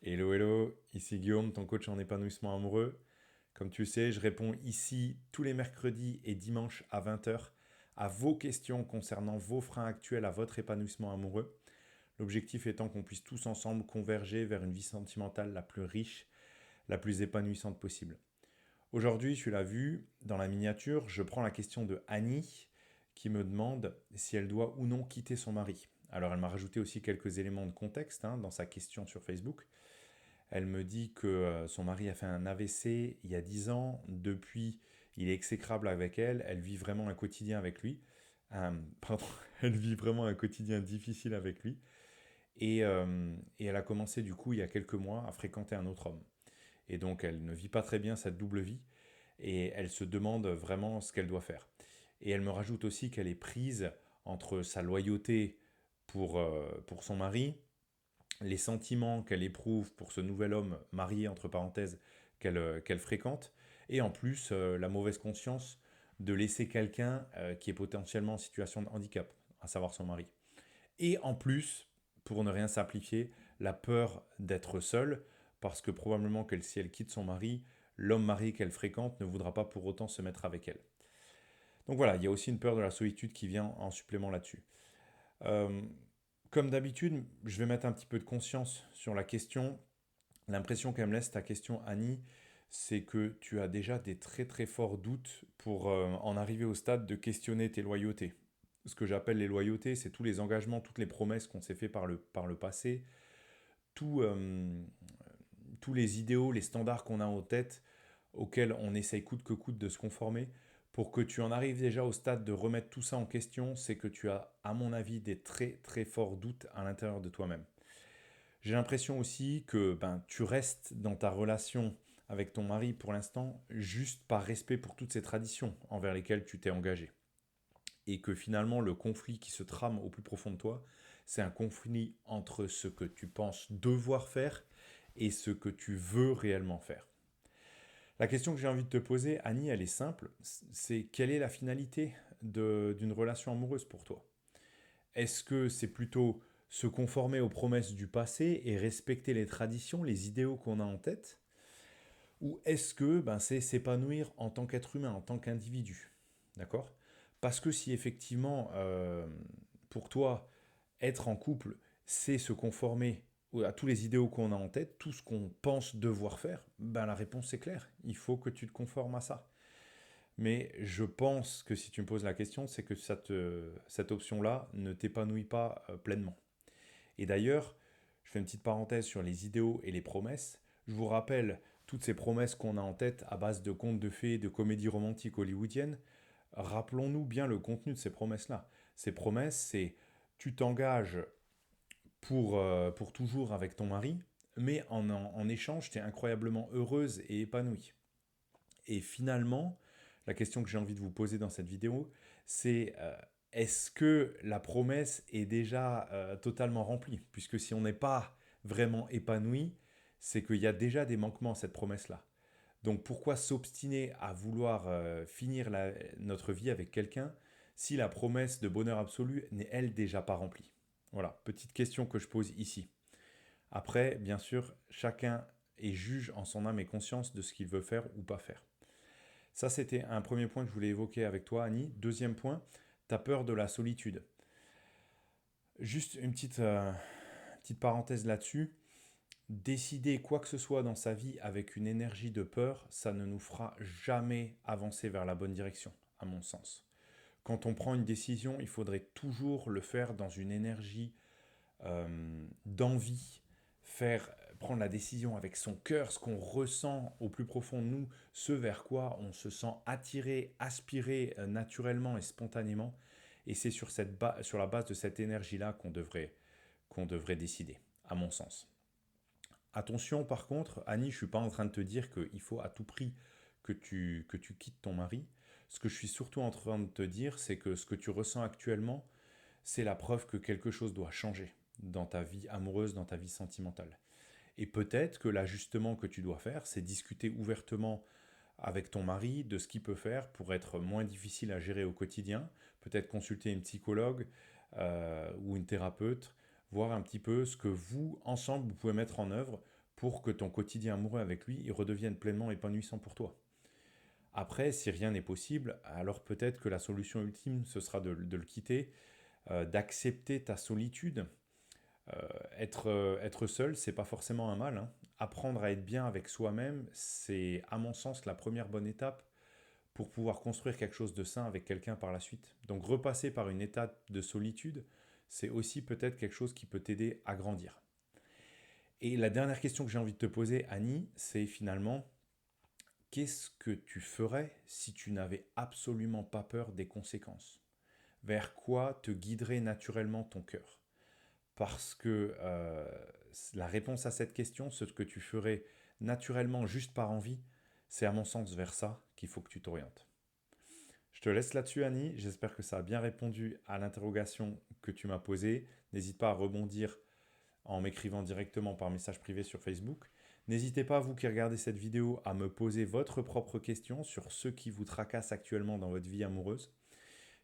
Hello, hello, ici Guillaume, ton coach en épanouissement amoureux. Comme tu le sais, je réponds ici tous les mercredis et dimanches à 20 heures à vos questions concernant vos freins actuels à votre épanouissement amoureux. L'objectif étant qu'on puisse tous ensemble converger vers une vie sentimentale la plus riche, la plus épanouissante possible. Aujourd'hui, tu l'as vu, dans la miniature, je prends la question de Annie qui me demande si elle doit ou non quitter son mari. Alors elle m'a rajouté aussi quelques éléments de contexte dans sa question sur Facebook. Elle me dit que son mari a fait un AVC il y a 10 ans. Depuis, il est exécrable avec elle. Elle vit vraiment un quotidien avec lui. Pardon, elle vit vraiment un quotidien difficile avec lui. Et elle a commencé du coup il y a quelques mois à fréquenter un autre homme. Et donc elle ne vit pas très bien cette double vie. Et elle se demande vraiment ce qu'elle doit faire. Et elle me rajoute aussi qu'elle est prise entre sa loyauté pour son mari, les sentiments qu'elle éprouve pour ce nouvel homme marié, entre parenthèses, qu'elle fréquente, et en plus la mauvaise conscience de laisser quelqu'un qui est potentiellement en situation de handicap, à savoir son mari. Et en plus, pour ne rien simplifier, la peur d'être seule, parce que probablement que si elle quitte son mari, l'homme marié qu'elle fréquente ne voudra pas pour autant se mettre avec elle. Donc voilà, il y a aussi une peur de la solitude qui vient en supplément là-dessus. Euh, Comme d'habitude, je vais mettre un petit peu de conscience sur la question. L'impression qu'elle me laisse ta question, Annie, c'est que tu as déjà des très très forts doutes pour en arriver au stade de questionner tes loyautés. Ce que j'appelle les loyautés, c'est tous les engagements, toutes les promesses qu'on s'est fait par le passé, tout, tous les idéaux, les standards qu'on a en tête, auxquels on essaye coûte que coûte de se conformer. Pour que tu en arrives déjà au stade de remettre tout ça en question, c'est que tu as, à mon avis, des très très forts doutes à l'intérieur de toi-même. J'ai l'impression aussi que tu restes dans ta relation avec ton mari pour l'instant juste par respect pour toutes ces traditions envers lesquelles tu t'es engagé. Et que finalement le conflit qui se trame au plus profond de toi, c'est un conflit entre ce que tu penses devoir faire et ce que tu veux réellement faire. La question que j'ai envie de te poser, Annie, elle est simple. C'est quelle est la finalité d'une relation amoureuse pour toi? Est-ce que c'est plutôt se conformer aux promesses du passé et respecter les traditions, les idéaux qu'on a en tête? Ou est-ce que c'est s'épanouir en tant qu'être humain, en tant qu'individu? D'accord? Parce que si effectivement, pour toi, être en couple, c'est se conformer à tous les idéaux qu'on a en tête, tout ce qu'on pense devoir faire, la réponse est claire. Il faut que tu te conformes à ça. Mais je pense que si tu me poses la question, c'est que cette option-là ne t'épanouit pas pleinement. Et d'ailleurs, je fais une petite parenthèse sur les idéaux et les promesses. Je vous rappelle toutes ces promesses qu'on a en tête à base de contes de fées, de comédies romantiques hollywoodiennes. Rappelons-nous bien le contenu de ces promesses-là. Ces promesses, c'est tu t'engages pour toujours avec ton mari, mais en échange, tu es incroyablement heureuse et épanouie. Et finalement, la question que j'ai envie de vous poser dans cette vidéo, c'est est-ce que la promesse est déjà totalement remplie? Puisque si on n'est pas vraiment épanoui, c'est qu'il y a déjà des manquements à cette promesse-là. Donc pourquoi s'obstiner à vouloir finir notre vie avec quelqu'un si la promesse de bonheur absolu n'est elle déjà pas remplie? Voilà, petite question que je pose ici. Après, bien sûr, chacun est juge en son âme et conscience de ce qu'il veut faire ou pas faire. Ça, c'était un premier point que je voulais évoquer avec toi, Annie. Deuxième point, tu as peur de la solitude. Juste une petite parenthèse là-dessus. Décider quoi que ce soit dans sa vie avec une énergie de peur, ça ne nous fera jamais avancer vers la bonne direction, à mon sens. Quand on prend une décision, il faudrait toujours le faire dans une énergie d'envie, prendre la décision avec son cœur, ce qu'on ressent au plus profond de nous, ce vers quoi on se sent attiré, aspiré naturellement et spontanément. Et c'est sur la base de cette énergie-là qu'on devrait décider, à mon sens. Attention par contre, Annie, je ne suis pas en train de te dire qu'il faut à tout prix que tu quittes ton mari. Ce que je suis surtout en train de te dire, c'est que ce que tu ressens actuellement, c'est la preuve que quelque chose doit changer dans ta vie amoureuse, dans ta vie sentimentale. Et peut-être que l'ajustement que tu dois faire, c'est discuter ouvertement avec ton mari de ce qu'il peut faire pour être moins difficile à gérer au quotidien. Peut-être consulter une psychologue ou une thérapeute, voir un petit peu ce que vous, ensemble, vous pouvez mettre en œuvre pour que ton quotidien amoureux avec lui il redevienne pleinement épanouissant pour toi. Après, si rien n'est possible, alors peut-être que la solution ultime, ce sera de le quitter, d'accepter ta solitude. Être seul, c'est pas forcément un mal, hein. Apprendre à être bien avec soi-même, c'est à mon sens la première bonne étape pour pouvoir construire quelque chose de sain avec quelqu'un par la suite. Donc repasser par une étape de solitude, c'est aussi peut-être quelque chose qui peut t'aider à grandir. Et la dernière question que j'ai envie de te poser, Annie, c'est finalement, qu'est-ce que tu ferais si tu n'avais absolument pas peur des conséquences? Vers quoi te guiderait naturellement ton cœur? Parce que la réponse à cette question, ce que tu ferais naturellement juste par envie, c'est à mon sens vers ça qu'il faut que tu t'orientes. Je te laisse là-dessus, Annie. J'espère que ça a bien répondu à l'interrogation que tu m'as posée. N'hésite pas à rebondir en m'écrivant directement par message privé sur Facebook. N'hésitez pas, vous qui regardez cette vidéo, à me poser votre propre question sur ce qui vous tracasse actuellement dans votre vie amoureuse.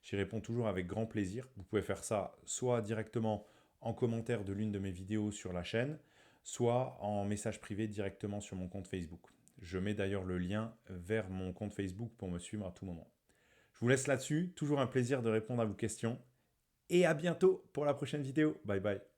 J'y réponds toujours avec grand plaisir. Vous pouvez faire ça soit directement en commentaire de l'une de mes vidéos sur la chaîne, soit en message privé directement sur mon compte Facebook. Je mets d'ailleurs le lien vers mon compte Facebook pour me suivre à tout moment. Je vous laisse là-dessus. Toujours un plaisir de répondre à vos questions. Et à bientôt pour la prochaine vidéo. Bye bye.